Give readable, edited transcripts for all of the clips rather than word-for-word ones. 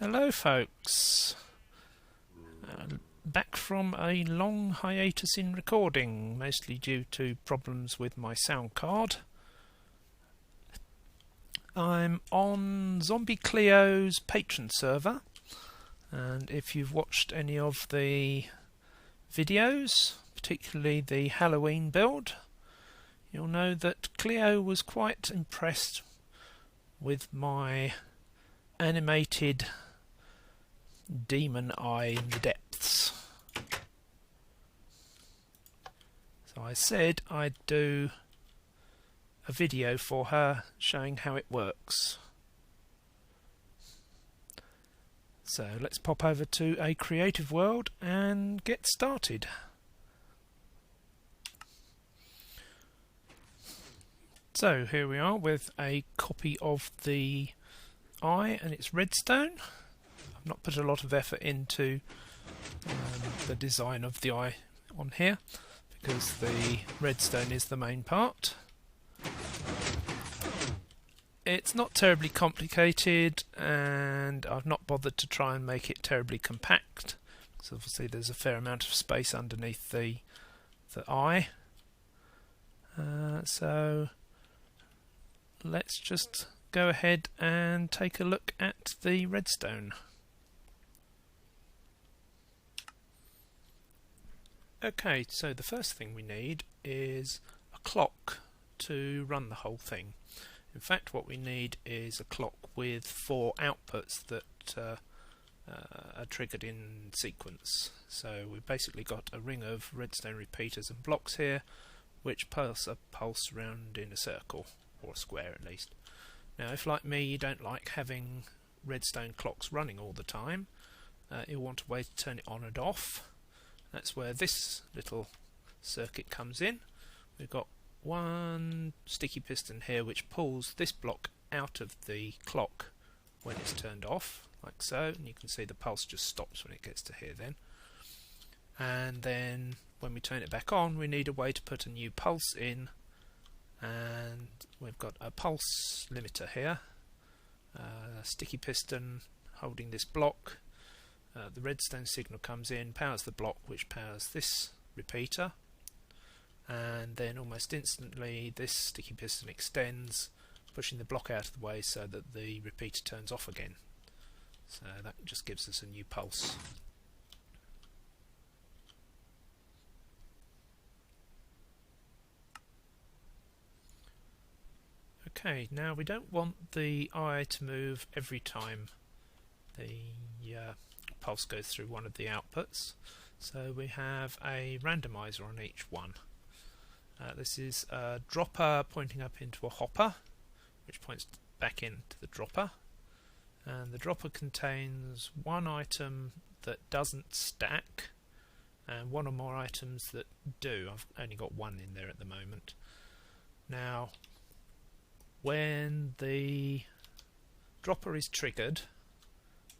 Hello folks, back from a long hiatus in recording, mostly due to problems with my sound card. I'm on Zombie Cleo's Patron server, and if you've watched any of the videos, particularly the Halloween build, you'll know that Cleo was quite impressed with my animated demon eye in the depths. So I said I'd do a video for her showing how it works. So let's pop over to a creative world and get started. So here we are with a copy of the eye and its redstone. I've not put a lot of effort into the design of the eye on here because the redstone is the main part. It's not terribly complicated, and I've not bothered to try and make it terribly compact because obviously there's a fair amount of space underneath the eye. So let's just go ahead and take a look at the redstone. Okay, so the first thing we need is a clock to run the whole thing. In fact, what we need is a clock with 4 outputs that are triggered in sequence. So we've basically got a ring of redstone repeaters and blocks here which pulse a pulse round in a circle, or a square at least. Now if, like me, you don't like having redstone clocks running all the time, you'll want a way to turn it on and off. That's where this little circuit comes in. We've got one sticky piston here which pulls this block out of the clock when it's turned off, like so, and you can see the pulse just stops when it gets to here then. And then when we turn it back on, we need a way to put a new pulse in, and we've got a pulse limiter here, a sticky piston holding this block. The redstone signal comes in, powers the block which powers this repeater, and then almost instantly this sticky piston extends, pushing the block out of the way so that the repeater turns off again. So that just gives us a new pulse. Okay, now we don't want the eye to move every time the pulse goes through one of the outputs, so we have a randomizer on each one. This is a dropper pointing up into a hopper, which points back into the dropper, and the dropper contains one item that doesn't stack and one or more items that do. I've only got one in there at the moment. Now when the dropper is triggered,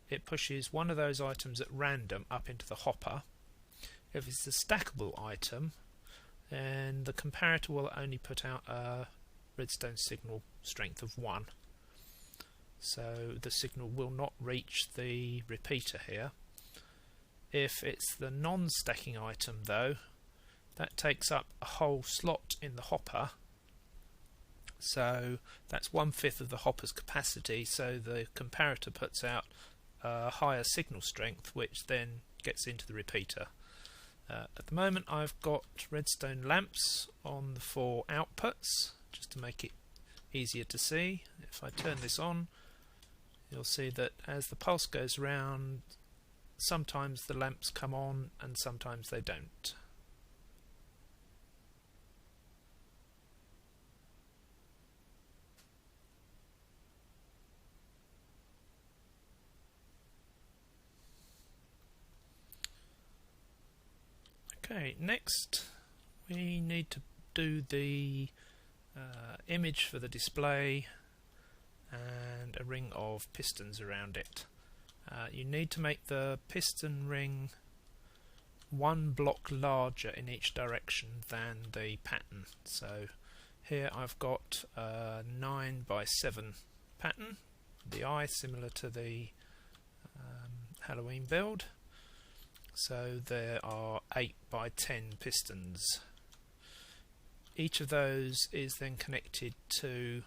it pushes one of those items at random up into the hopper. If it's a stackable item, then the comparator will only put out a redstone signal strength of 1. So the signal will not reach the repeater here. If it's the non-stacking item though, that takes up a whole slot in the hopper. So that's 1/5 of the hopper's capacity, so the comparator puts out a higher signal strength which then gets into the repeater. At the moment I've got redstone lamps on the 4 outputs just to make it easier to see. If I turn this on, you'll see that as the pulse goes round, sometimes the lamps come on and sometimes they don't. Okay, next we need to do the image for the display and a ring of pistons around it. You need to make the piston ring 1 block larger in each direction than the pattern. So here I've got a 9 by 7 pattern, the eye similar to the Halloween build. So there are 8 by 10 pistons. Each of those is then connected to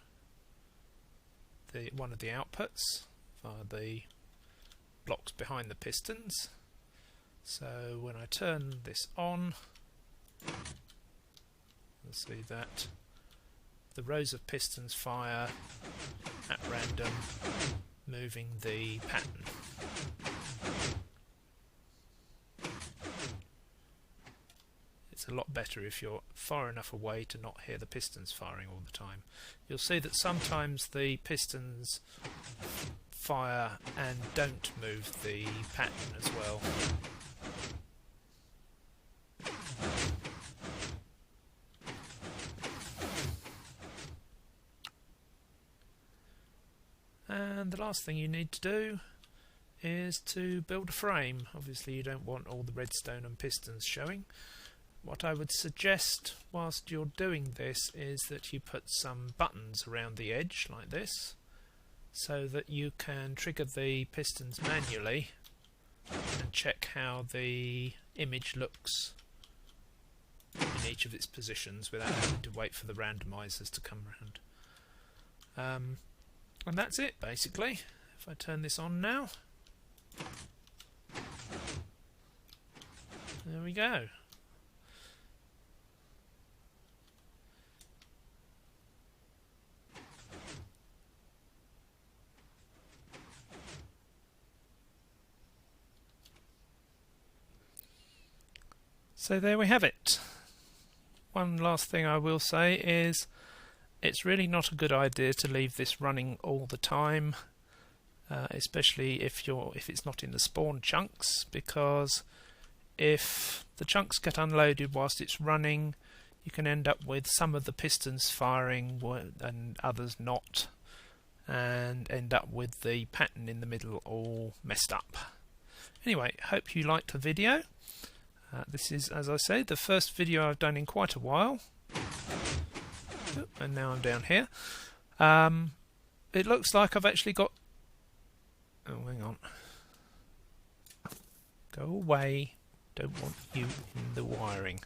one of the outputs via the blocks behind the pistons. So when I turn this on, you'll see that the rows of pistons fire at random, moving the pattern. It's a lot better if you're far enough away to not hear the pistons firing all the time. You'll see that sometimes the pistons fire and don't move the pattern as well. And the last thing you need to do is to build a frame. Obviously you don't want all the redstone and pistons showing. What I would suggest whilst you're doing this is that you put some buttons around the edge like this, so that you can trigger the pistons manually and check how the image looks in each of its positions without having to wait for the randomizers to come around. And that's it basically. If I turn this on now, there we go. So there we have it. One last thing I will say is it's really not a good idea to leave this running all the time, especially if it's not in the spawn chunks, because if the chunks get unloaded whilst it's running, you can end up with some of the pistons firing and others not, and end up with the pattern in the middle all messed up. Anyway, hope you liked the video. This is, as I say, the first video I've done in quite a while. And now I'm down here. It looks like I've actually got... Oh, hang on. Go away. Don't want you in the wiring.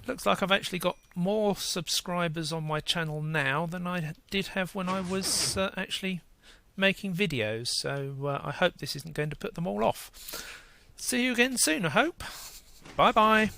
Looks like I've actually got more subscribers on my channel now than I did have when I was actually making videos. So I hope this isn't going to put them all off. See you again soon, I hope. Bye bye.